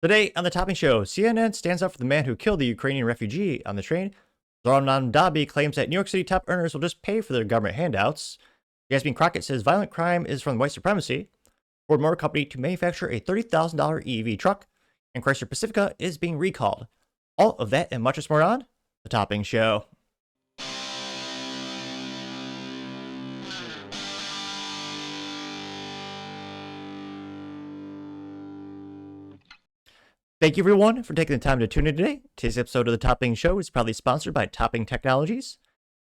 Today on the Topping Show, CNN stands up for the man who killed the Ukrainian refugee on the train. Zohran Mamdani claims that New York City top earners will just pay for their government handouts. Jasmine Crockett says violent crime is from white supremacy. Ford Motor Company to manufacture a $30,000 EV truck. And Chrysler Pacifica is being recalled. All of that and much more on the Topping Show. Thank you, everyone, for taking the time to tune in today. Today's episode of the Topping Show is proudly sponsored by Topping Technologies.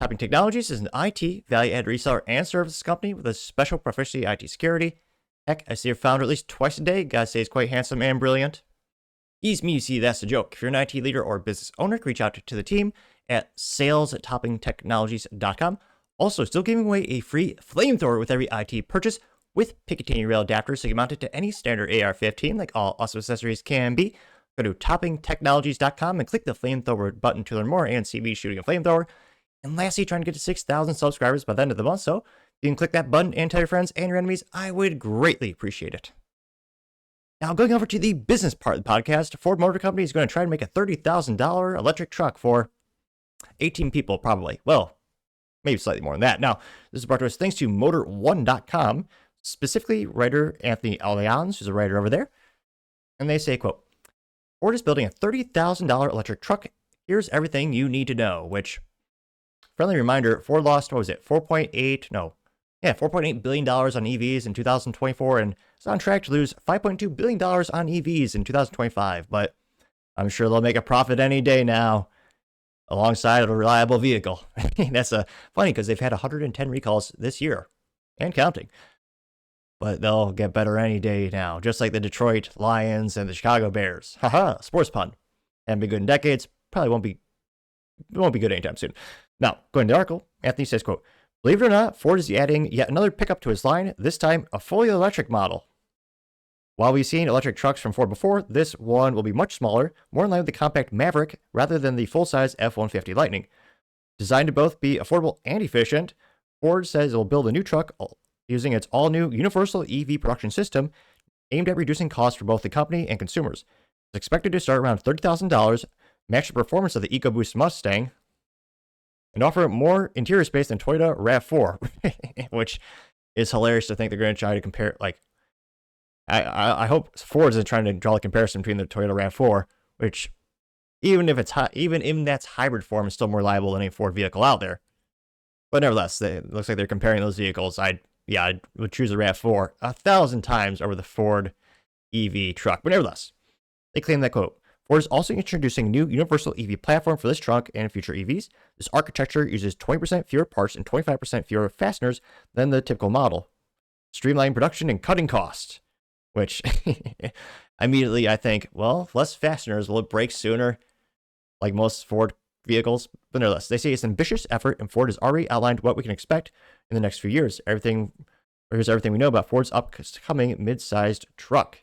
Topping Technologies is an IT, value-add reseller, and services company with a special proficiency in IT security. Heck, I see your founder at least twice a day. Gotta say he's quite handsome and brilliant. Ease me, you see, that's the joke. If you're an IT leader or business owner, reach out to the team at sales@toppingtechnologies.com. Also, still giving away a free Flamethrower with every IT purchase, with Picatinny rail adapters so you can mount it to any standard AR-15 like all awesome accessories can be. Go to toppingtechnologies.com and click the Flamethrower button to learn more and see me shooting a flamethrower. And lastly, trying to get to 6,000 subscribers by the end of the month, so if you can click that button and tell your friends and your enemies, I would greatly appreciate it. Now, going over to the business part of the podcast, Ford Motor Company is going to try to make a $30,000 electric truck for 18 people, probably. Well, maybe slightly more than that. Now, this is brought to us thanks to Motor1.com. Specifically, writer Anthony Allianz, who's a writer over there. And they say, quote, Ford is building a $30,000 electric truck. Here's everything you need to know, which, friendly reminder, Ford lost, what was it, $4.8 billion on EVs in 2024, and is on track to lose $5.2 billion on EVs in 2025. But I'm sure they'll make a profit any day now, alongside a reliable vehicle. That's funny, because they've had 110 recalls this year, and counting. But they'll get better any day now, just like the Detroit Lions and the Chicago Bears. Haha, sports pun. Haven't been good in decades, probably won't be good anytime soon. Now, going to the article, Anthony says, quote, believe it or not, Ford is adding yet another pickup to his line, this time a fully electric model. While we've seen electric trucks from Ford before, this one will be much smaller, more in line with the compact Maverick rather than the full-size F-150 Lightning. Designed to both be affordable and efficient, Ford says it will build a new truck using its all-new universal EV production system aimed at reducing costs for both the company and consumers. It's expected to start around $30,000, match the performance of the EcoBoost Mustang, and offer more interior space than Toyota RAV4, which is hilarious to think they're going to try to compare. Like, I hope Ford isn't trying to draw a comparison between the Toyota RAV4, which even in that's hybrid form is still more reliable than any Ford vehicle out there. But nevertheless, it looks like they're comparing those vehicles. I would choose the RAV4 1,000 times over the Ford EV truck. But nevertheless, they claim that, quote, Ford is also introducing a new universal EV platform for this truck and future EVs. This architecture uses 20% fewer parts and 25% fewer fasteners than the typical model, streamlining production and cutting costs. Which, immediately I think, well, less fasteners, will it break sooner, like most Ford vehicles? But nevertheless, they say it's an ambitious effort, and Ford has already outlined what we can expect in the next few years. Here's everything we know about Ford's upcoming mid-sized truck.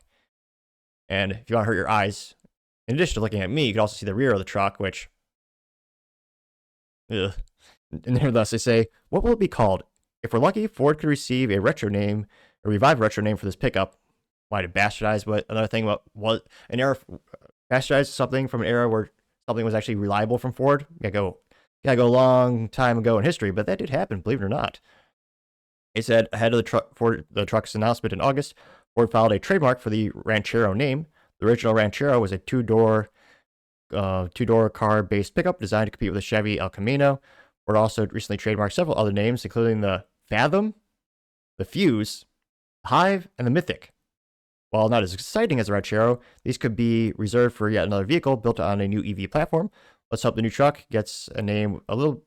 And if you want to hurt your eyes, in addition to looking at me, you can also see the rear of the truck, which, ugh. And nevertheless, they say, what will it be called? If we're lucky, Ford could receive a revived retro name for this pickup. Might have bastardized another thing was an era, bastardized something from an era where something was actually reliable from Ford. Gotta go a long time ago in history, but that did happen, believe it or not. It said ahead of the truck's announcement in August, Ford filed a trademark for the Ranchero name. The original Ranchero was a two-door car-based pickup designed to compete with the Chevy El Camino. Ford also recently trademarked several other names, including the Fathom, the Fuse, the Hive, and the Mythic. While not as exciting as the Ranchero, these could be reserved for yet another vehicle built on a new EV platform. Let's hope the new truck gets a name with a little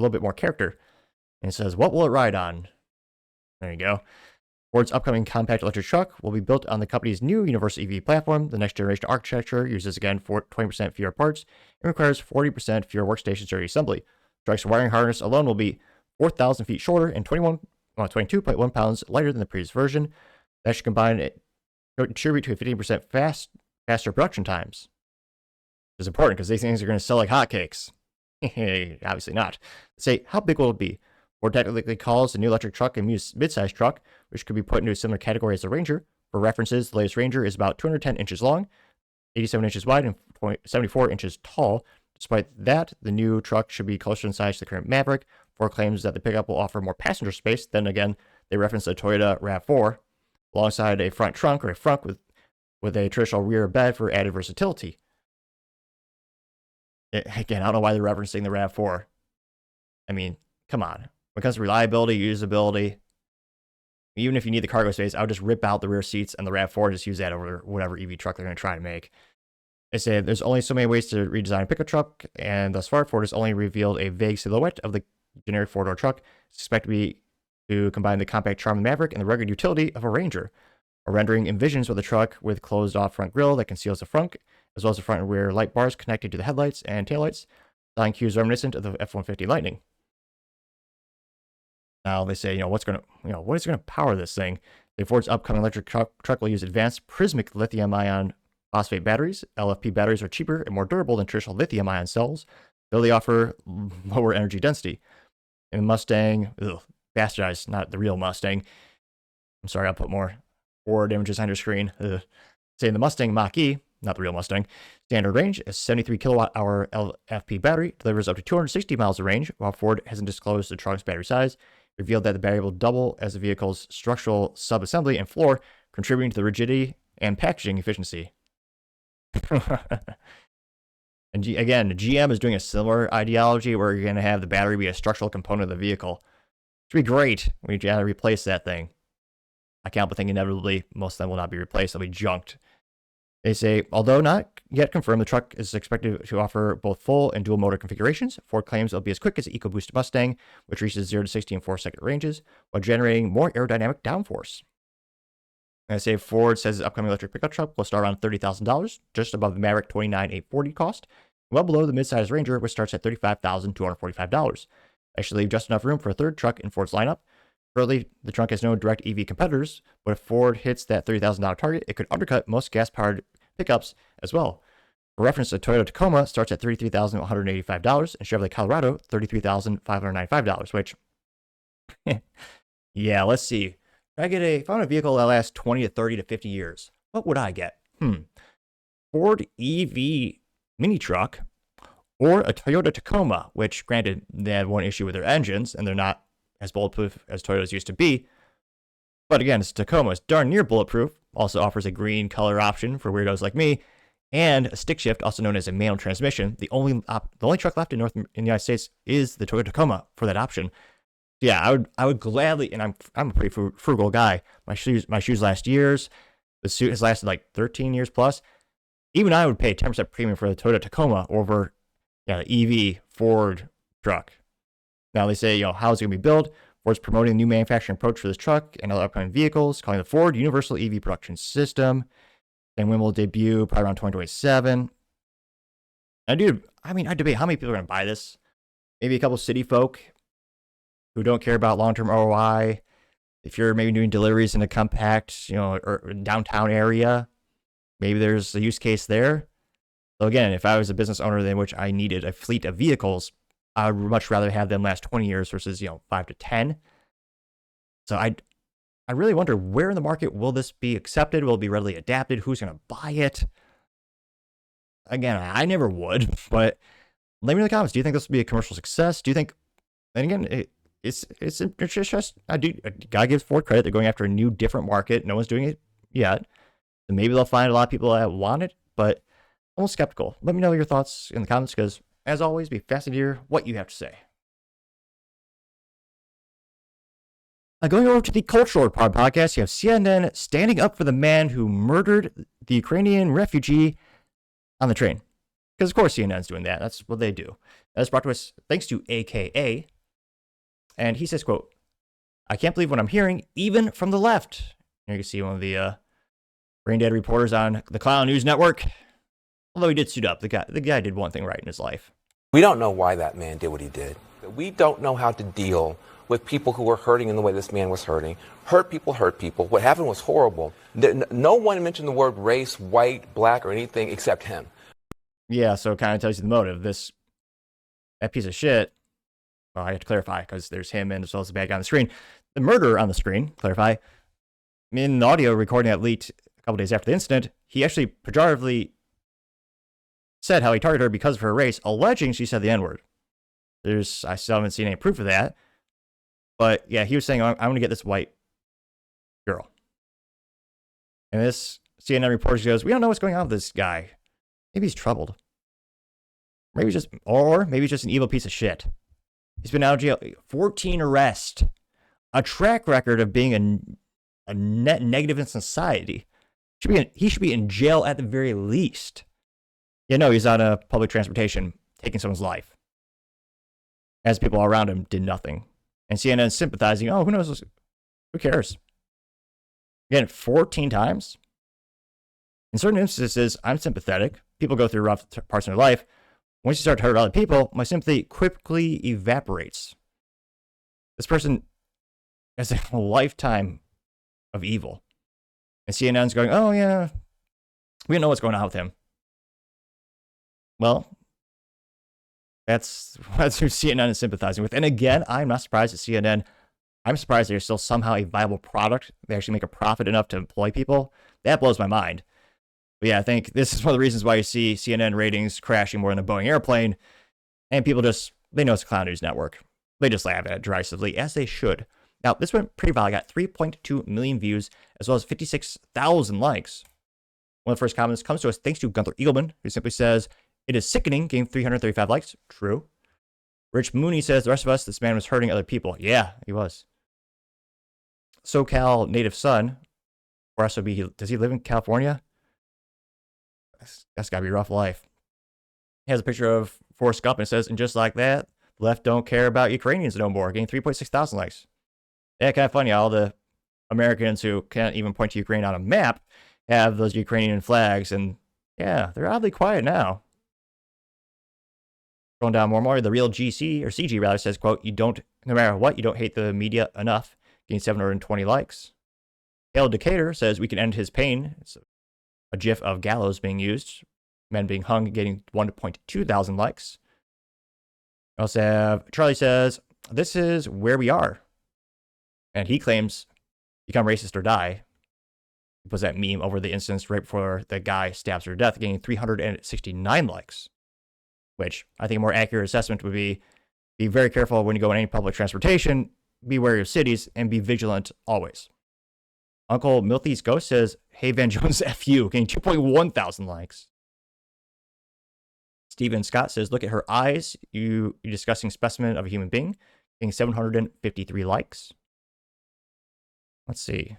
bit more character. And it says, what will it ride on? There you go. Ford's upcoming compact electric truck will be built on the company's new universal EV platform. The next generation architecture uses, again, 20% fewer parts and requires 40% fewer workstations during assembly. The truck's wiring harness alone will be 4,000 feet shorter and 22.1 pounds lighter than the previous version. That should contribute to a 15% faster production times. It's important because these things are going to sell like hotcakes. Obviously not. Say, how big will it be? Ford technically calls the new electric truck a mid-sized truck, which could be put into a similar category as the Ranger. For references, the latest Ranger is about 210 inches long, 87 inches wide and 74 inches tall. Despite that, the new truck should be closer in size to the current Maverick. Ford claims that the pickup will offer more passenger space. Then again, they reference the Toyota RAV4 alongside a front trunk or a front with a traditional rear bed for added versatility. Again, I don't know why they're referencing the RAV4. I mean, come on. When it comes to reliability, usability, even if you need the cargo space, I would just rip out the rear seats and the RAV4 and just use that over whatever EV truck they're going to try to make. They say there's only so many ways to redesign a pickup truck, and thus far, Ford has only revealed a vague silhouette of the generic four-door truck. It's expected to combine the compact charm of the Maverick and the rugged utility of a Ranger. A rendering envisions with a truck with closed-off front grille that conceals the front, as well as the front and rear light bars connected to the headlights and taillights. Design cues reminiscent of the F-150 Lightning. Now they say, what is going to power this thing? The Ford's upcoming electric truck will use advanced prismic lithium-ion phosphate batteries. LFP batteries are cheaper and more durable than traditional lithium-ion cells, though they offer lower energy density. In the Mustang, bastardized, not the real Mustang. I'm sorry, I'll put more Ford images on your screen. Say in the Mustang Mach-E, not the real Mustang, standard range, a 73 kilowatt-hour LFP battery delivers up to 260 miles of range, while Ford hasn't disclosed the truck's battery size. Revealed that the battery will double as the vehicle's structural sub-assembly and floor, contributing to the rigidity and packaging efficiency. And again, GM is doing a similar ideology where you're going to have the battery be a structural component of the vehicle. It would be great when you try to replace that thing. I can't but think inevitably most of them will not be replaced. They'll be junked. They say, although not yet confirmed, the truck is expected to offer both full and dual motor configurations. Ford claims it'll be as quick as the EcoBoost Mustang, which reaches 0 to 60 in 4-second ranges, while generating more aerodynamic downforce. And I say Ford says its upcoming electric pickup truck will start around $30,000, just above the Maverick $29,840 cost, well below the midsize Ranger, which starts at $35,245. That should leave just enough room for a third truck in Ford's lineup. Currently, the truck has no direct EV competitors, but if Ford hits that $30,000 target, it could undercut most gas-powered pickups as well. For reference, the Toyota Tacoma starts at $33,185, and Chevrolet Colorado, $33,595, which, yeah, let's see. If I want a vehicle that lasts 20 to 30 to 50 years, what would I get? Ford EV mini truck or a Toyota Tacoma, which granted they had one issue with their engines and they're not as bulletproof as Toyotas used to be. But again, it's Tacoma. It's darn near bulletproof. Also offers a green color option for weirdos like me, and a stick shift, also known as a manual transmission. The only truck left in the United States is the Toyota Tacoma for that option. Yeah, I would gladly, and I'm a pretty frugal guy. My shoes last years. The suit has lasted like 13 years plus. Even I would pay 10% premium for the Toyota Tacoma over the EV Ford truck. Now they say, how is it going to be built? Ford's promoting a new manufacturing approach for this truck and other upcoming vehicles, calling the Ford Universal EV Production System. And when will debut? Probably around 2027. And I debate how many people are going to buy this. Maybe a couple city folk who don't care about long-term ROI. If you're maybe doing deliveries in a compact, or downtown area, maybe there's a use case there. So again, if I was a business owner in which I needed a fleet of vehicles, I would much rather have them last 20 years versus 5 to 10. So I really wonder, where in the market will this be accepted? Will it be readily adapted? Who's going to buy it? Again, I never would, but let me know in the comments. Do you think this will be a commercial success? Do you think? And again, it's just gotta give Ford credit. They're going after a new, different market. No one's doing it yet. So maybe they'll find a lot of people that want it, but I'm a little skeptical. Let me know your thoughts in the comments, because as always, be fascinated to hear what you have to say. Going over to the cultural part podcast, you have CNN standing up for the man who murdered the Ukrainian refugee on the train. Because of course CNN's doing that. That's what they do. That's brought to us thanks to AKA. And he says, quote, "I can't believe what I'm hearing, even from the left." Here you can see one of the brain dead reporters on the Clown News Network. Although he did suit up. The guy did one thing right in his life. We don't know why that man did what he did. We don't know how to deal with people who were hurting in the way this man was hurting. Hurt people hurt people. What happened was horrible. No one mentioned the word race, white, black, or anything except him. Yeah, so it kind of tells you the motive. That piece of shit, well, I have to clarify, because there's him and as well as the bad guy on the screen. The murderer on the screen, clarify, in the audio recording that leaked a couple days after the incident, he actually pejoratively said how he targeted her because of her race, alleging she said the N-word. I still haven't seen any proof of that. But yeah, he was saying, I'm going to get this white girl. And this CNN reporter goes, we don't know what's going on with this guy. Maybe he's troubled. Maybe just an evil piece of shit. He's been out of jail, 14 arrests, a track record of being a net negative in society. He should be in jail at the very least. Yeah, no, he's on a public transportation, taking someone's life. As people around him did nothing. And CNN sympathizing, oh, who knows? Who cares? Again, 14 times. In certain instances, I'm sympathetic. People go through rough parts of their life. Once you start to hurt other people, my sympathy quickly evaporates. This person has a lifetime of evil. And CNN's going, oh, yeah, we don't know what's going on with him. Well, that's who CNN is sympathizing with. And again, I'm not surprised at CNN. I'm surprised they're still somehow a viable product. They actually make a profit enough to employ people. That blows my mind. But yeah, I think this is one of the reasons why you see CNN ratings crashing more than a Boeing airplane. And people they know it's a clown news network. They just laugh at it derisively, as they should. Now, this went pretty viral. I got 3.2 million views, as well as 56,000 likes. One of the first comments comes to us thanks to Gunther Eagleman, who simply says, it is sickening, getting 335 likes. True. Rich Mooney says, the rest of us, this man was hurting other people. Yeah, he was. SoCal native son, or SOB, does he live in California? That's got to be a rough life. He has a picture of Forrest Gump and it says, and just like that, the left don't care about Ukrainians no more, getting 3.6 thousand likes. Yeah, kind of funny. All the Americans who can't even point to Ukraine on a map have those Ukrainian flags, and yeah, they're oddly quiet now. Going down more, the real GC, or CG rather, says, quote, no matter what, you don't hate the media enough, getting 720 likes. Hail Decatur says, we can end his pain. It's a gif of gallows being used, men being hung, getting 1.2 thousand likes. We also have Charlie says, this is where we are. And he claims, become racist or die. He puts that meme over the instance right before the guy stabs her to death, getting 369 likes. Which I think a more accurate assessment would be very careful when you go in any public transportation, be wary of cities, and be vigilant always. Uncle Milty's Ghost says, hey, Van Jones, F you, getting 2.1 thousand likes. Steven Scott says, look at her eyes, you disgusting specimen of a human being, getting 753 likes. Let's see.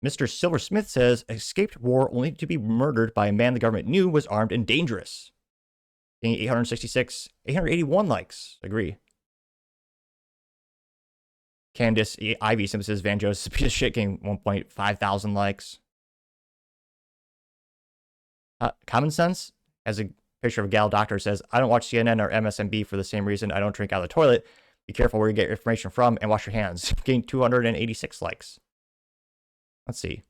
Mr. Silversmith says, escaped war only to be murdered by a man the government knew was armed and dangerous. Getting 881 likes. Agree. Candace Ivy simply says, Van Jones is a piece of shit, getting 1.5 thousand likes. Common Sense has a picture of a gal doctor says, I don't watch CNN or MSNBC for the same reason I don't drink out of the toilet. Be careful where you get your information from and wash your hands. Getting 286 likes. Let's see.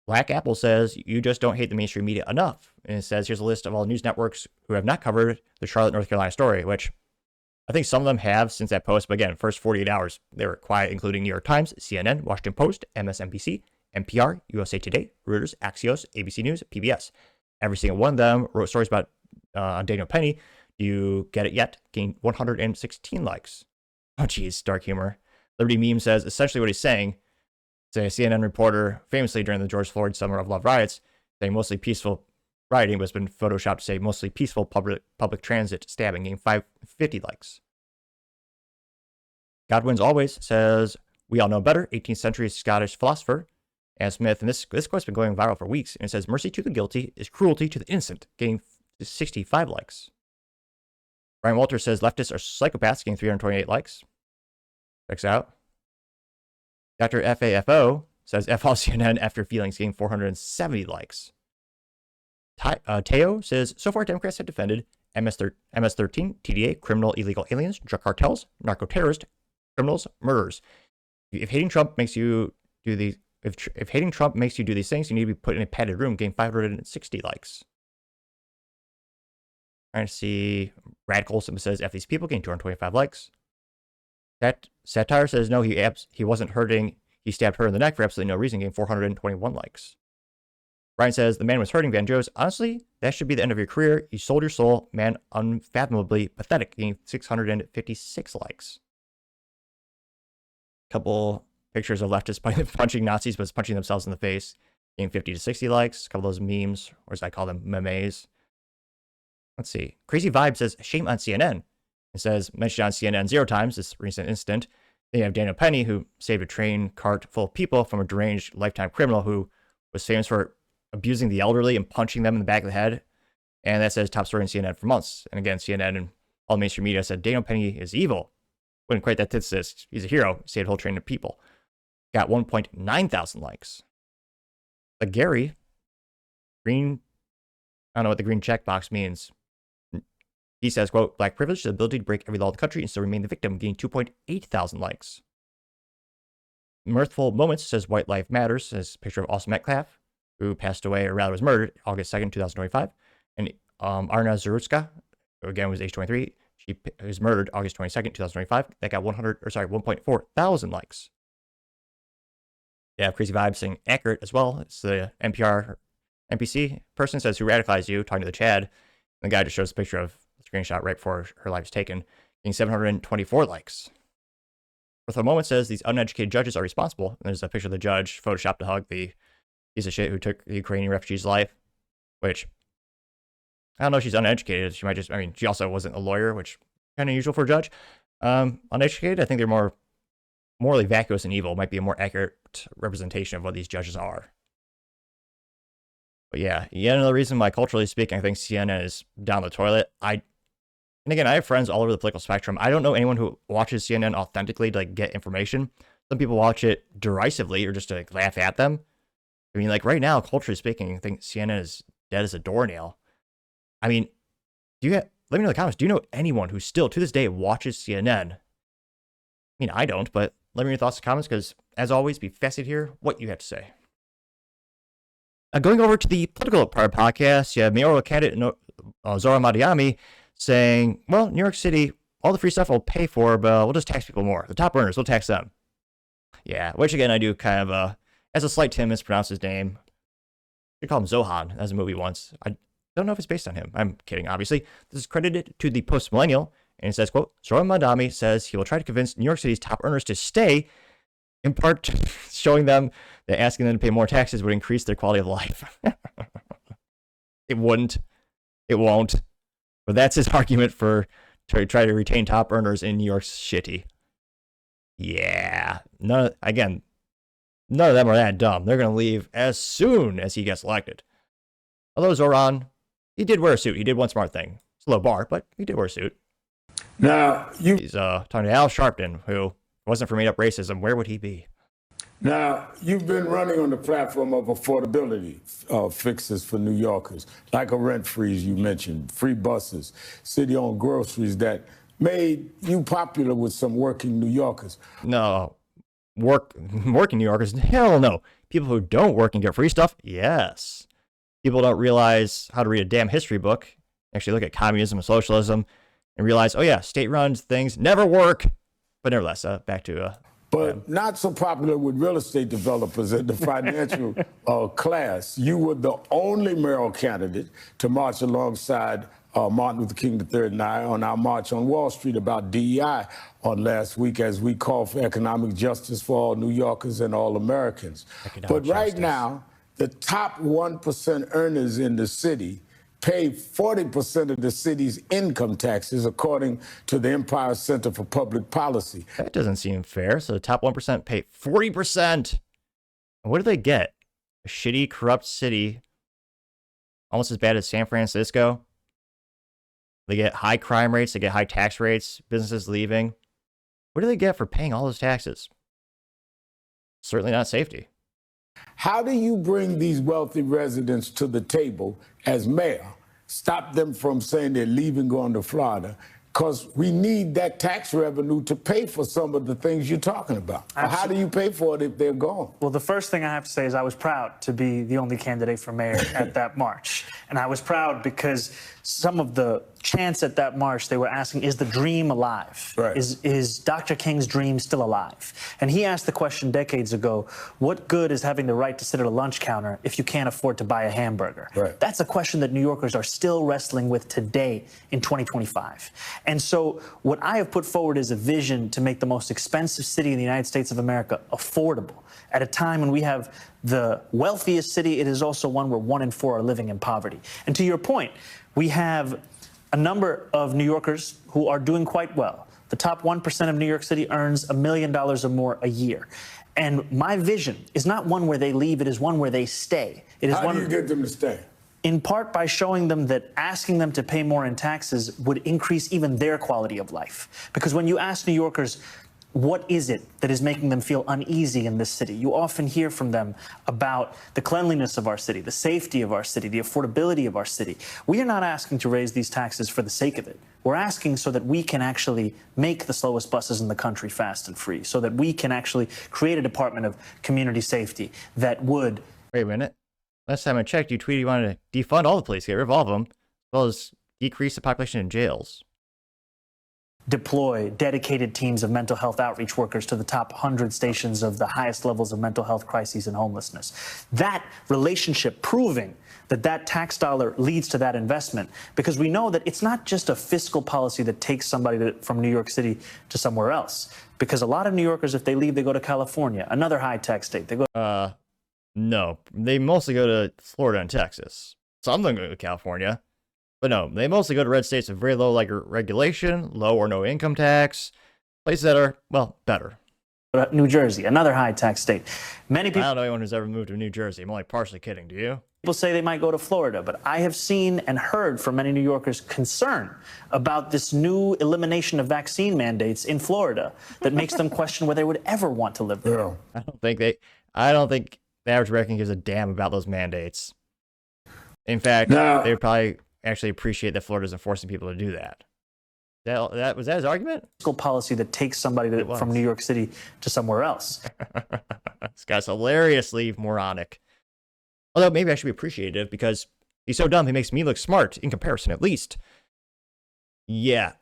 Black Apple says, you just don't hate the mainstream media enough. And it says, here's a list of all news networks who have not covered the Charlotte, North Carolina story, which I think some of them have since that post. But again, first 48 hours, they were quiet, including New York Times, CNN, Washington Post, MSNBC, NPR, USA Today, Reuters, Axios, ABC News, PBS. Every single one of them wrote stories about Daniel Penny. Do you get it yet? Gained 116 likes. Oh, geez, dark humor. Liberty Meme says, essentially what he's saying, it's a CNN reporter famously during the George Floyd Summer of Love riots, saying mostly peaceful rioting, but it's been photoshopped to say mostly peaceful public transit stabbing, getting 550 likes. God Wins Always says, we all know better, 18th century Scottish philosopher Adam Smith, and this quote's been going viral for weeks, and it says, mercy to the guilty is cruelty to the innocent, getting 65 likes. Brian Walter says, leftists are psychopaths, getting 328 likes. Checks out. Dr. FAFO says, F all CNN after feelings, getting 470 likes. Teo says, so far Democrats have defended MS-13, TDA, criminal illegal aliens, drug cartels, narco-terrorists, criminals, murderers. If hating Trump makes you do these, if hating Trump makes you do these things, you need to be put in a padded room, getting 560 likes. Trying to see Radical says, F these people, getting 225 likes. That Satire says, no, he wasn't hurting. He stabbed her in the neck for absolutely no reason, getting 421 likes. Brian says, the man was hurting Van Joes. Honestly, that should be the end of your career. You sold your soul. Man, unfathomably pathetic. Getting 656 likes. Couple pictures of leftists punching Nazis, but punching themselves in the face. Getting 50 to 60 likes. A couple of those memes, or as I call them, memes. Let's see. Crazy Vibe says, shame on CNN. It says, mentioned on CNN 0 times, this recent incident. Then you have Daniel Penny, who saved a train cart full of people from a deranged lifetime criminal who was famous for abusing the elderly and punching them in the back of the head. And that says top story in CNN for months. And again, CNN and all mainstream media said Daniel Penny is evil. Wouldn't quite that this. He's a hero. Saved a whole train of people. Got 1.9 thousand likes. But Gary, green, I don't know what the green checkbox means. He says, quote, black privilege is the ability to break every law of the country and still remain the victim, getting 2.8 thousand likes. Mirthful Moments says white life matters. Says picture of Austin Metcalf, who passed away, or rather was murdered, August 2nd, 2025. And Arna Zarutska, who again was age 23, she was murdered August 22nd, 2025. That got 1.4 thousand likes. Yeah, Crazy Vibes saying accurate as well. It's the NPC person says, who radicalized you, talking to the Chad. And the guy just shows a picture of the screenshot right before her life was taken, getting 724 likes. Mirthful Moment says these uneducated judges are responsible. And there's a picture of the judge photoshopped to hug the piece of shit who took the Ukrainian refugee's life, which I don't know if she's uneducated. She might just, I mean, she also wasn't a lawyer, which kind of usual for a judge. Uneducated, I think they're more morally vacuous and evil, might be a more accurate representation of what these judges are. But yeah, yet another reason why, culturally speaking, I think CNN is down the toilet. And again, I have friends all over the political spectrum. I don't know anyone who watches CNN authentically to like get information. Some people watch it derisively or just to like laugh at them. I mean, like right now, culturally speaking, I think CNN is dead as a doornail. I mean, let me know in the comments, do you know anyone who still to this day watches CNN? I mean, I don't, but let me know your thoughts in the comments, because as always, be fascinated to hear what you have to say. Going over to the political part of the podcast, you have mayoral candidate Zohran Mamdani saying, well, New York City, all the free stuff we'll pay for, but we'll just tax people more. The top earners, we'll tax them. Yeah, which again, I do kind of, as a slight Tim mispronounce his name. They call him Zohan, as a movie once. I don't know if it's based on him. I'm kidding, obviously. This is credited to the Post-Millennial, and it says, quote, Zohran Mamdani says he will try to convince New York City's top earners to stay, in part showing them that asking them to pay more taxes would increase their quality of life. It wouldn't. It won't. But that's his argument to try to retain top earners in New York's shitty. Yeah. None of them are that dumb. They're going to leave as soon as he gets elected. Although Zohran, he did wear a suit. He did one smart thing. It's a low bar, but he did wear a suit. Now, he's talking to Al Sharpton, who, if it wasn't for made-up racism, where would he be? Now, you've been running on the platform of affordability fixes for New Yorkers, like a rent freeze you mentioned, free buses, city-owned groceries that made you popular with some working New Yorkers. No. Working New Yorkers? Hell no. People who don't work and get free stuff? Yes. People don't realize how to read a damn history book, actually look at communism and socialism, and realize, oh yeah, state-run things never work. But nevertheless, back to... But not so popular with real estate developers in the financial class. You were the only mayoral candidate to march alongside Martin Luther King III and I on our March on Wall Street about DEI on last week, as we call for economic justice for all New Yorkers and all Americans. But right now, the top 1% earners in the city pay 40% of the city's income taxes, according to the Empire Center for Public Policy. That doesn't seem fair. So the top 1% pay 40%. And what do they get? A shitty, corrupt city, almost as bad as San Francisco. They get high crime rates. They get high tax rates. Businesses leaving. What do they get for paying all those taxes? Certainly not safety. How do you bring these wealthy residents to the table as mayor? Stop them from saying they're leaving, going to Florida, because we need that tax revenue to pay for some of the things you're talking about. How do you pay for it if they're gone? Well, the first thing I have to say is I was proud to be the only candidate for mayor at that march. And I was proud because some of the chants at that march, they were asking, is the dream alive? Right. Is Dr. King's dream still alive? And he asked the question decades ago, what good is having the right to sit at a lunch counter if you can't afford to buy a hamburger? Right. That's a question that New Yorkers are still wrestling with today in 2025. And so what I have put forward is a vision to make the most expensive city in the United States of America affordable. At a time when we have the wealthiest city, it is also one where 1 in 4 are living in poverty. And to your point, we have a number of New Yorkers who are doing quite well. The top 1% of New York City earns $1 million or more a year. And my vision is not one where they leave, it is one where they stay. It is How do you get them to stay? In part by showing them that asking them to pay more in taxes would increase even their quality of life. Because when you ask New Yorkers, what is it that is making them feel uneasy in this city? You often hear from them about the cleanliness of our city, the safety of our city, the affordability of our city. We are not asking to raise these taxes for the sake of it. We're asking so that we can actually make the slowest buses in the country fast and free, so that we can actually create a Department of Community Safety that would... Wait a minute. Last time I checked, you tweeted you wanted to defund all the police, get rid of all of them, as well as decrease the population in jails. Deploy dedicated teams of mental health outreach workers to the top 100 stations of the highest levels of mental health crises and homelessness. That relationship proving that that tax dollar leads to that investment, because we know that it's not just a fiscal policy that takes somebody from New York City to somewhere else. Because a lot of New Yorkers, if they leave, they go to California, another high-tech state. They go. No, they mostly go to Florida and Texas. Some of them go to California. But no, they mostly go to red states with very low regulation, low or no income tax, places that are, well, better. New Jersey, another high-tax state. Many people. I don't know anyone who's ever moved to New Jersey. I'm only partially kidding. Do you? People say they might go to Florida, but I have seen and heard from many New Yorkers concern about this new elimination of vaccine mandates in Florida that makes them question whether they would ever want to live there. Yeah. I don't think the average American gives a damn about those mandates. In fact, Now, they would probably actually appreciate that Florida's enforcing people to do that. Was that his argument? Fiscal policy that takes somebody from New York City to somewhere else. This guy's hilariously moronic. Although maybe I should be appreciative because he's so dumb he makes me look smart in comparison, at least. Yeah.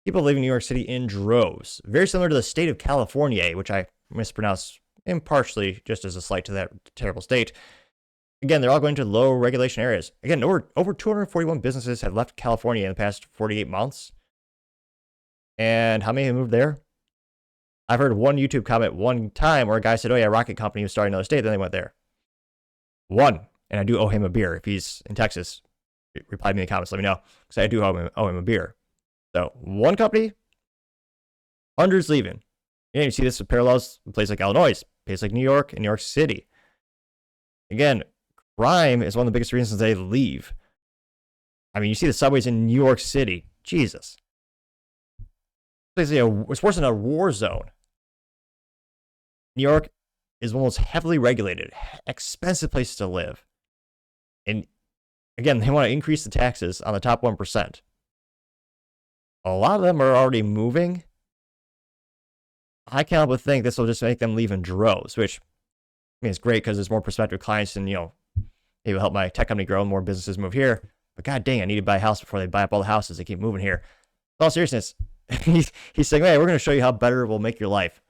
People live in New York City in droves. Very similar to the state of California, which I mispronounced impartially just as a slight to that terrible state. Again, they're all going to low regulation areas. Again, over 241 businesses have left California in the past 48 months. And how many have moved there? I've heard one YouTube comment one time where a guy said, oh yeah, Rocket Company was starting another state, then they went there. One. And I do owe him a beer. If he's in Texas, reply to me in the comments, let me know. Because I do owe him a beer. So, one company, hundreds leaving. You see this with parallels in places like Illinois, places like New York and New York City. Again, crime is one of the biggest reasons they leave. I mean, you see the subways in New York City. Jesus. It's worse than a war zone. New York is one of the most heavily regulated, expensive places to live. And again, they want to increase the taxes on the top 1%. A lot of them are already moving. I can't help but think this will just make them leave in droves, which I mean, it's great because there's more prospective clients and, it will help my tech company grow and more businesses move here. But god dang, I need to buy a house before they buy up all the houses. They keep moving here. In all seriousness, he's saying, hey, we're going to show you how better it will make your life.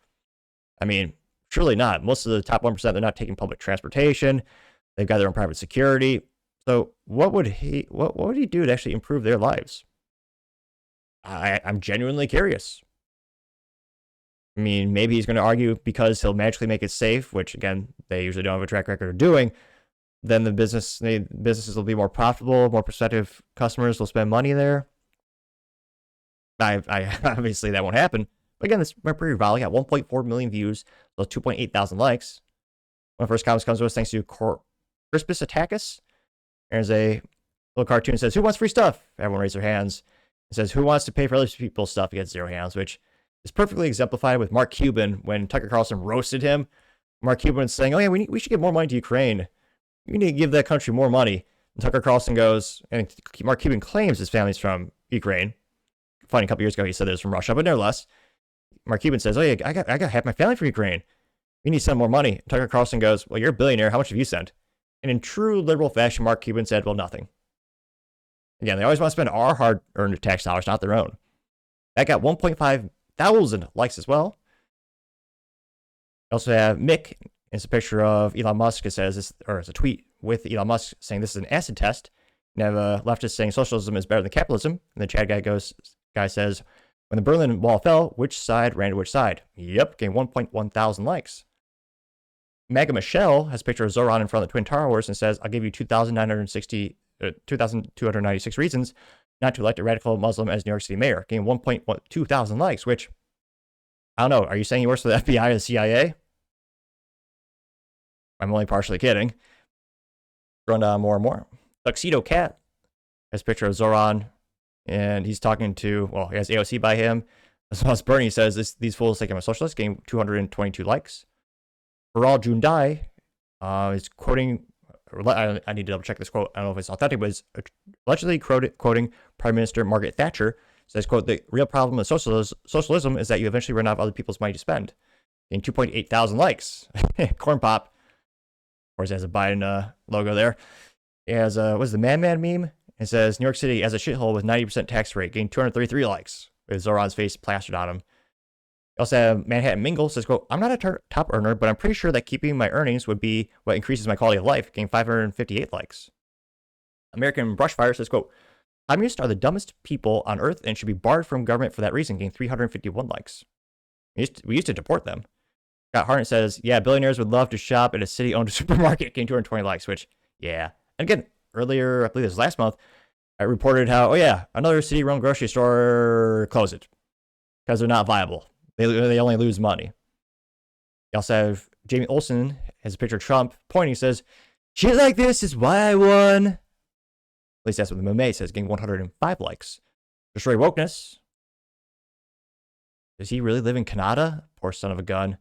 I mean, surely not. Most of the top 1%, they're not taking public transportation. They've got their own private security. So what would he do to actually improve their lives? I'm genuinely curious. I mean, maybe he's going to argue because he'll magically make it safe, which again, they usually don't have a track record of doing. Then the businesses will be more profitable, more prospective customers will spend money there. I obviously that won't happen. But again, this went pretty viral. Got 1.4 million views, so 2.8 thousand likes. One of the first comments comes to us thanks to Crispus Attackus. There's a little cartoon that says, who wants free stuff? Everyone raised their hands. It says, who wants to pay for other people's stuff? He gets 0 hands, which is perfectly exemplified with Mark Cuban when Tucker Carlson roasted him. Mark Cuban is saying, oh yeah, we should give more money to Ukraine. We need to give that country more money. And Tucker Carlson goes, and Mark Cuban claims his family's from Ukraine. Funny, a couple years ago he said it was from Russia, but nevertheless, Mark Cuban says, oh yeah, I got half my family from Ukraine. We need to send more money. And Tucker Carlson goes, well, you're a billionaire. How much have you sent? And in true liberal fashion, Mark Cuban said, well, nothing. Again, they always want to spend our hard-earned tax dollars, not their own. That got 1.5 thousand likes as well. We also have Mick. It's a picture of Elon Musk. It says this, or it's a tweet with Elon Musk saying this is an acid test. You have a leftist saying socialism is better than capitalism. And the Chad guy says, when the Berlin Wall fell, which side ran to which side? Yep, gained 1.1 thousand likes. Mega Michelle has a picture of Zohran in front of the Twin Towers and says, I'll give you 2,296 reasons not to elect a radical Muslim as New York City mayor. Gained 1.2 thousand likes, which, I don't know. Are you saying he works for the FBI or the CIA? I'm only partially kidding. Run down more and more. Tuxedo Cat has a picture of Zohran, and he's talking to, well, he has AOC by him. As well as Bernie says, these fools think I'm a socialist, gained 222 likes. Baral Jundai is quoting, I need to double check this quote. I don't know if it's authentic, but it's allegedly quoting Prime Minister Margaret Thatcher. Says, quote, the real problem with socialism is that you eventually run out of other people's money to spend. Gained 2.8 thousand likes. Corn Pop, of course, it has a Biden logo there. It has, what's the Man meme? It says, New York City has a shithole with 90% tax rate. Gained 233 likes with Zoran's face plastered on him. We also have Manhattan Mingle says, quote, I'm not a top earner, but I'm pretty sure that keeping my earnings would be what increases my quality of life. Gained 558 likes. American Brushfire says, quote, communists are the dumbest people on earth and should be barred from government for that reason. Gained 351 likes. We used to deport them. Scott Hartnett says, yeah, billionaires would love to shop at a city-owned supermarket. Gained 220 likes, which, yeah. And again, earlier, I believe it was last month, I reported how, oh yeah, another city-run grocery store closed it because they're not viable. They only lose money. You also have Jamie Olsen has a picture of Trump pointing, says, shit like this is why I won. At least that's what the meme says, getting 105 likes. Destroy Wokeness. Does he really live in Canada? Poor son of a gun.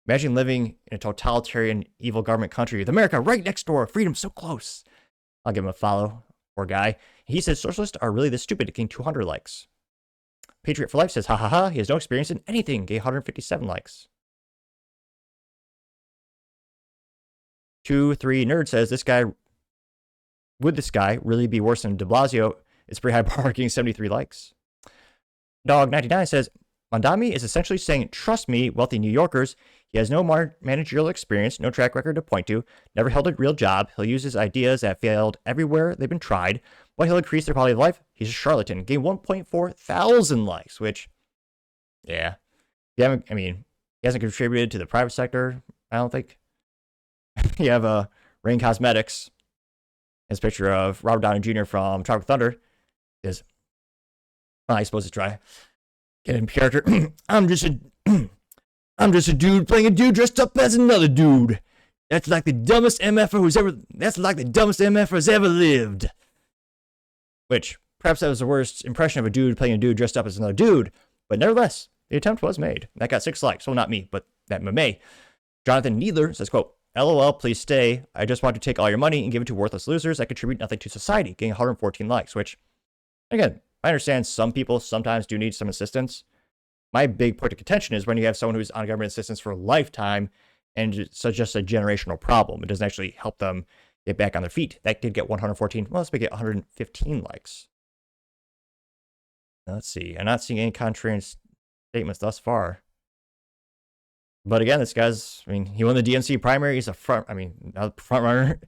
Imagine living in a totalitarian, evil government country with America right next door. Freedom so close. I'll give him a follow. Poor guy. He says socialists are really this stupid. Getting 200 likes. Patriot for Life says, ha ha ha, he has no experience in anything. Gained 157 likes. 23 Nerd says, would this guy really be worse than de Blasio? It's pretty high bar, getting 73 likes. Dog99 says, Mamdani is essentially saying, trust me, wealthy New Yorkers, he has no managerial experience, no track record to point to, never held a real job. He'll use his ideas that failed everywhere they've been tried, but he'll increase their quality of life. He's a charlatan. Gained 1.4 thousand likes, which, yeah. He hasn't contributed to the private sector, I don't think. You have Rain Cosmetics. His picture of Robert Downey Jr. from Tropic Thunder is, I suppose it's dry. Get in character. I'm just a dude playing a dude dressed up as another dude. That's like the dumbest MFer has ever lived. Which, perhaps that was the worst impression of a dude playing a dude dressed up as another dude. But nevertheless, the attempt was made. That got 6 likes. Well, not me, but that meme. Jonathan Needler says, quote, LOL, please stay. I just want to take all your money and give it to worthless losers that contribute nothing to society. Getting 114 likes, which, again, I understand some people sometimes do need some assistance. My big point of contention is when you have someone who's on government assistance for a lifetime and it's just a generational problem. It doesn't actually help them get back on their feet. That did get 114. Well, let's make it 115 likes. Let's see. I'm not seeing any contrarian statements thus far. But again, this guy's, he won the DNC primary. He's front runner.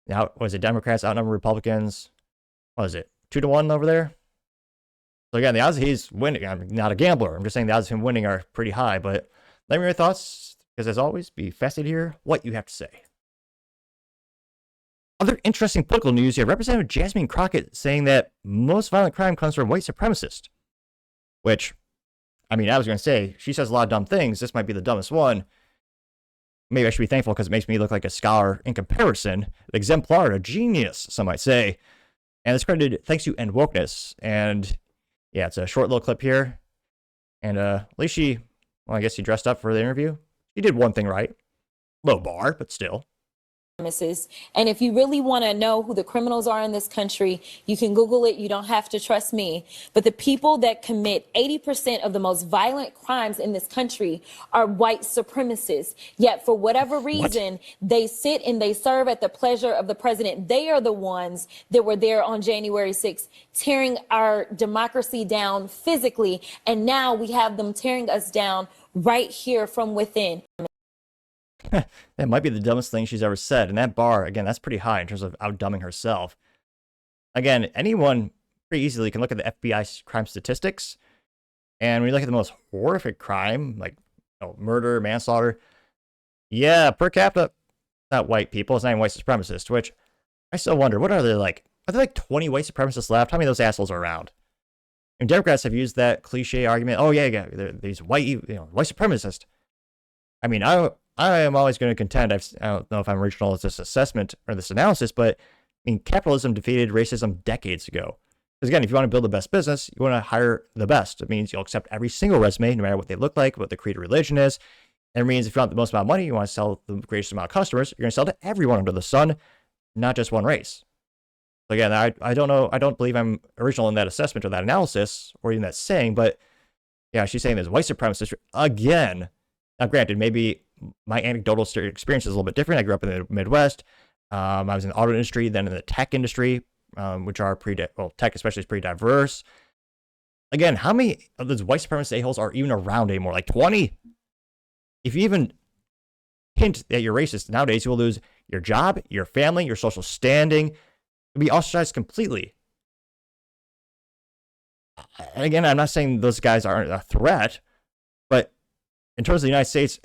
Now, was it Democrats outnumber Republicans? What is it? 2-1 over there? So again, the odds of he's winning, I'm not a gambler. I'm just saying the odds of him winning are pretty high. But let me know your thoughts, because as always, be fascinated to hear what you have to say. Other interesting political news, you have Representative Jasmine Crockett saying that most violent crime comes from white supremacists. Which, I was going to say, she says a lot of dumb things. This might be the dumbest one. Maybe I should be thankful because it makes me look like a scholar in comparison. An exemplar, a genius, some might say. And it's credited thanks to End Wokeness. And yeah, it's a short little clip here. And at least I guess she dressed up for the interview. She did one thing right. Low bar, but still. And if you really want to know who the criminals are in this country, you can Google it. You don't have to trust me. But the people that commit 80% of the most violent crimes in this country are white supremacists. Yet for whatever reason, they sit and they serve at the pleasure of the president. They are the ones that were there on January 6th, tearing our democracy down physically. And now we have them tearing us down right here from within. That might be the dumbest thing she's ever said. And that bar, again, that's pretty high in terms of outdumbing herself. Again, anyone pretty easily can look at the FBI crime statistics. And when you look at the most horrific crime, like murder, manslaughter, yeah, per capita, not white people, it's not even white supremacists, which I still wonder, what are they like? Are there like 20 white supremacists left? How many of those assholes are around? And Democrats have used that cliche argument, oh yeah, these white supremacists. I mean, I am always going to contend, I don't know if I'm original with this assessment or this analysis, but I mean, capitalism defeated racism decades ago. Because again, if you want to build the best business, you want to hire the best. It means you'll accept every single resume, no matter what they look like, what the creed or religion is. And it means if you want the most amount of money, you want to sell the greatest amount of customers, you're going to sell to everyone under the sun, not just one race. So again, I don't know, I don't believe I'm original in that assessment or that analysis, or even that saying, but yeah, she's saying there's white supremacists again. Now, granted, maybe my anecdotal experience is a little bit different. I grew up in the Midwest. I was in the auto industry, then in the tech industry, which are tech especially is pretty diverse. Again, how many of those white supremacist a-holes are even around anymore? Like 20? If you even hint that you're racist nowadays, you will lose your job, your family, your social standing. You'll be ostracized completely. And again, I'm not saying those guys aren't a threat, but in terms of the United States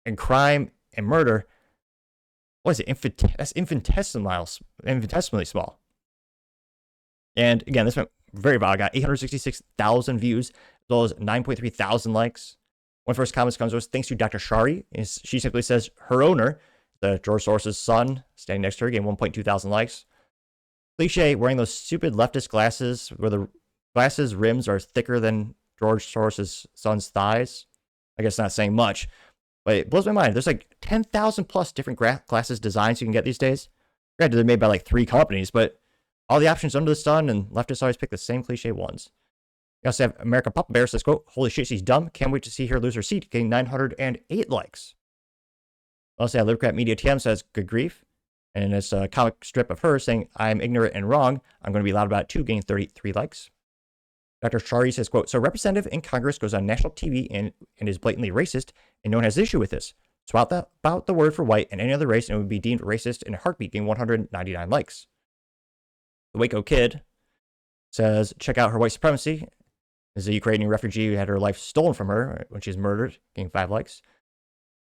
and crime and murder, what is it? That's infinitesimally small. And again, this went very viral. I got 866,000 views, as well as 9.3 thousand likes. One of the first comments comes was, thanks to Dr. Shari. She simply says her owner, the George Soros's son, standing next to her, getting 1.2 thousand likes. Cliche, wearing those stupid leftist glasses where the glasses rims are thicker than George Soros's son's thighs. I guess not saying much, but it blows my mind. There's like 10,000 plus different glasses designs you can get these days. Granted, they're made by like 3 companies, but all the options under the sun, and leftists always pick the same cliche ones. You also have American Papa Bear says, quote, holy shit, she's dumb. Can't wait to see her lose her seat, getting 908 likes. Also have Libercat Media TM says, good grief. And it's a comic strip of her saying, I'm ignorant and wrong. I'm going to be loud about it too, getting 33 likes. Dr. Shari says, quote, so a representative in Congress goes on national TV and is blatantly racist, and no one has an issue with this. Swap that about the word for white and any other race, and it would be deemed racist in a heartbeat, getting 199 likes. The Waco Kid says, check out her white supremacy. This is a Ukrainian refugee who had her life stolen from her when she was murdered, getting 5 likes.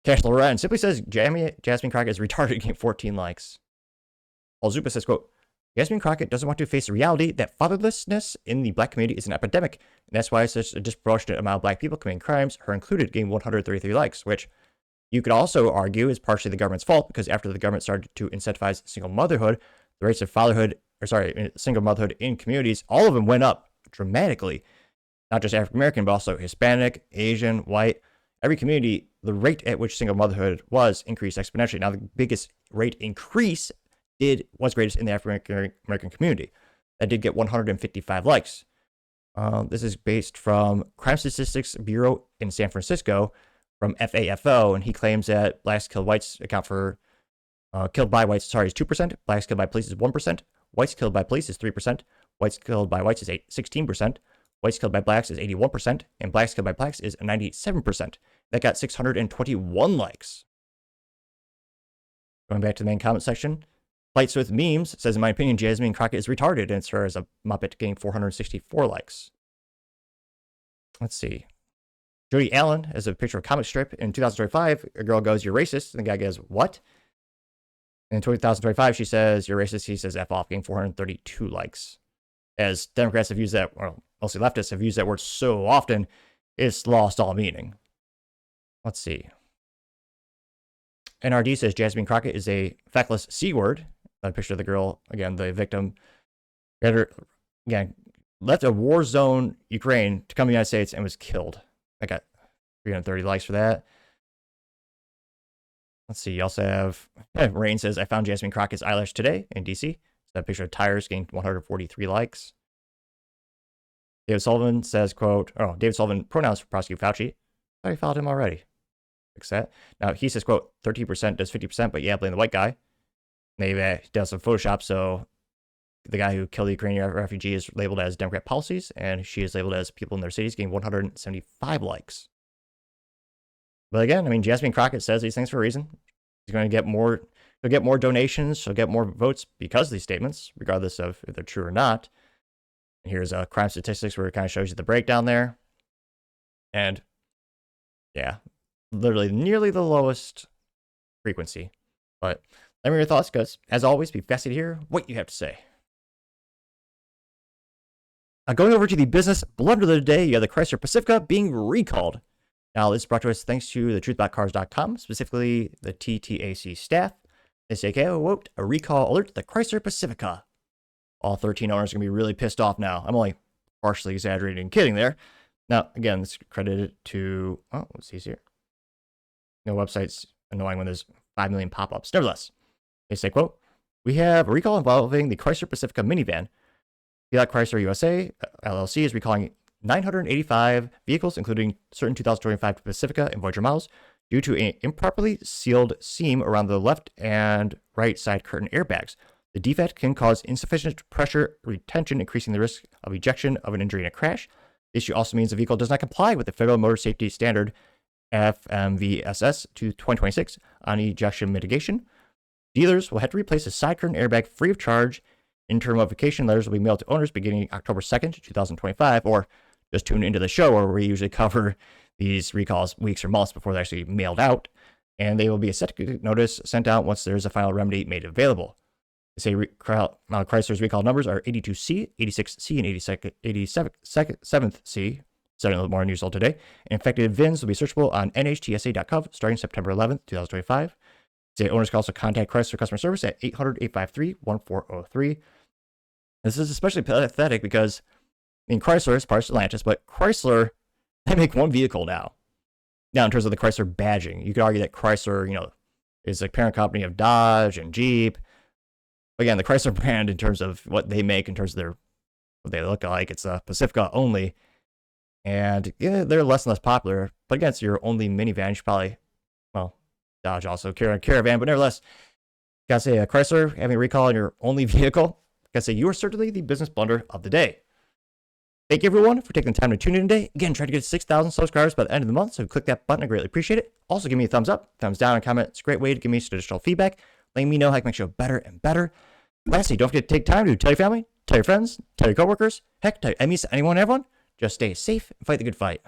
Cash Loren simply says, Jasmine Crockett is retarded, getting 14 likes. Paul Zupa says, quote, Jasmine Crockett doesn't want to face the reality that fatherlessness in the black community is an epidemic, and that's why such a disproportionate amount of black people committing crimes, her included, getting 133 likes, which you could also argue is partially the government's fault, because after the government started to incentivize single motherhood, the rates of single motherhood in communities, all of them went up dramatically. Not just African American, but also Hispanic, Asian, white. Every community, the rate at which single motherhood was increased exponentially. Now, the biggest rate increase was greatest in the African American community. That did get 155 likes. This is based from Crime Statistics Bureau in San Francisco, from FAFO, and he claims that blacks killed whites account for killed by whites, is 2%, blacks killed by police is 1%, whites killed by police is 3%, whites killed by whites is 16%, whites killed by blacks is 81%, and blacks killed by blacks is 97%. That got 621 likes. Going back to the main comment section, Fights with Memes says, in my opinion, Jasmine Crockett is retarded, and it's her as a Muppet, getting 464 likes. Let's see. Jody Allen has a picture of a comic strip. In 2025, a girl goes, you're racist, and the guy goes, what? In 2025, she says, you're racist, he says, F off, getting 432 likes. As Democrats have used that, well, mostly leftists have used that word so often, it's lost all meaning. Let's see. NRD says Jasmine Crockett is a feckless C word. A picture of the girl, again, the victim, left a war zone, Ukraine, to come to the United States and was killed. I got 330 likes for that. Let's see. You also have Rain says, I found Jasmine Crockett's eyelash today in DC. It's a picture of tires getting 143 likes. David Sullivan says, quote, oh, David Sullivan pronouns for prosecute Fauci. I already followed him already. Fix that. Now, he says, quote, 13% does 50%, but yeah, blame the white guy. Maybe he does some Photoshop, so the guy who killed the Ukrainian refugee is labeled as Democrat policies, and she is labeled as people in their cities getting 175 likes. But again, I mean, Jasmine Crockett says these things for a reason. She's going to get more, she'll get more donations, she'll get more votes because of these statements, regardless of if they're true or not. And here's crime statistics where it kind of shows you the breakdown there. And yeah, literally nearly the lowest frequency. But let me know your thoughts, because as always, be fascinated to hear what you have to say. Going over to the business blunder of the day, you have the Chrysler Pacifica being recalled. Now, this is brought to us thanks to the truthaboutcars.com, specifically the TTAC staff. They say, okay, whoop, a recall alert to the Chrysler Pacifica. All 13 owners are going to be really pissed off now. I'm only partially exaggerating and kidding there. Now, again, this is credited to, oh, let's see here. No website's annoying when there's 5 million pop-ups. Nevertheless, they say, quote, we have a recall involving the Chrysler Pacifica minivan. Chrysler USA LLC is recalling 985 vehicles, including certain 2025 Pacifica and Voyager models, due to an improperly sealed seam around the left and right side curtain airbags. The defect can cause insufficient pressure retention, increasing the risk of ejection of an injury in a crash. The issue also means the vehicle does not comply with the Federal Motor Safety Standard FMVSS to 2026 on ejection mitigation. Dealers will have to replace the side curtain airbag free of charge. Interim notification letters will be mailed to owners beginning October 2nd, 2025, or just tune into the show where we usually cover these recalls weeks or months before they're actually mailed out, and they will be a set notice sent out once there is a final remedy made available. They say Chrysler's recall numbers are 82C, 86C, and 87C, starting a little more unusual today. And infected VINs will be searchable on nhtsa.gov starting September 11th, 2025. Say owners can also contact Chrysler customer service at 800-853-1403. This is especially pathetic because, I mean, Chrysler is part of Stellantis, but Chrysler, they make one vehicle now. Now, in terms of the Chrysler badging, you could argue that Chrysler, you know, is a parent company of Dodge and Jeep. But again, the Chrysler brand, in terms of what they make, in terms of their what they look like, it's a Pacifica only. And yeah, they're less and less popular. But again, it's your only minivan. You should probably, well, Dodge also Caravan, but nevertheless, gotta say, Chrysler having a recall on your only vehicle, gotta say, you are certainly the business blunder of the day. Thank you, everyone, for taking the time to tune in today. Again, trying to get 6,000 subscribers by the end of the month, so click that button. I greatly appreciate it. Also, give me a thumbs up, thumbs down, and comment. It's a great way to give me some additional feedback, letting me know how I can make the show better and better. Lastly, don't forget to take time to tell your family, tell your friends, tell your coworkers, heck, tell your enemies, anyone, everyone. Just stay safe and fight the good fight.